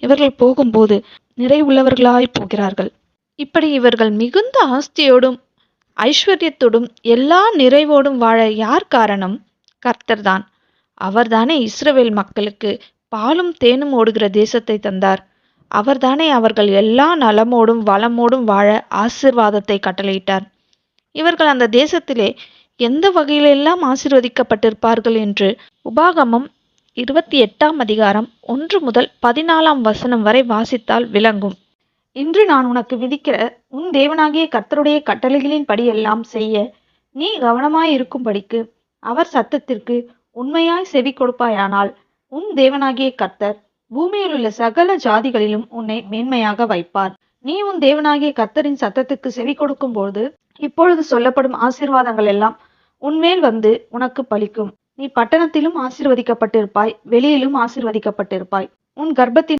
இவர்கள் போகும்போது நிறைவுள்ளவர்களாய் போகிறார்கள். இப்படி இவர்கள் மிகுந்த ஆஸ்தியோடும் ஐஸ்வர்யத்தோடும் எல்லா நிறைவோடும் வாழ யார் காரணம்? கர்த்தர்தான். அவர்தானே இஸ்ரவேல் மக்களுக்கு பாலும் தேனும் ஓடுகிற தேசத்தை தந்தார். அவர்தானே அவர்கள் எல்லா நலமோடும் வளமோடும் வாழ ஆசீர்வாதத்தை கட்டளையிட்டார். இவர்கள் அந்த தேசத்திலே எந்த வகையிலெல்லாம் ஆசீர்வதிக்கப்பட்டிருப்பார்கள் என்று உபாகமம் 28ஆம் அதிகாரம் 1 முதல் 14ஆம் வசனம் வரை வாசித்தால் விளங்கும். இன்று நான் உனக்கு விதிக்கிற உன் தேவனாகிய கர்த்தருடைய கட்டளைகளின் படியெல்லாம் செய்ய நீ கவனமாயிருக்கும்படிக்கு அவர் சத்தத்திற்கு உண்மையாய் செவி கொடுப்பாயானால் உன் தேவனாகிய கர்த்தர் பூமியில் உள்ள சகல ஜாதிகளிலும் உன்னை மேன்மையாக வைப்பார். நீ உன் தேவனாகிய கர்த்தரின் சத்தத்துக்கு செவி கொடுக்கும்போது இப்பொழுது சொல்லப்படும் ஆசீர்வாதங்கள் எல்லாம் உன்மேல் வந்து உனக்கு பலிக்கும். நீ பட்டணத்திலும் ஆசீர்வதிக்கப்பட்டிருப்பாய், வெளியிலும் ஆசீர்வதிக்கப்பட்டிருப்பாய். உன் கர்ப்பத்தின்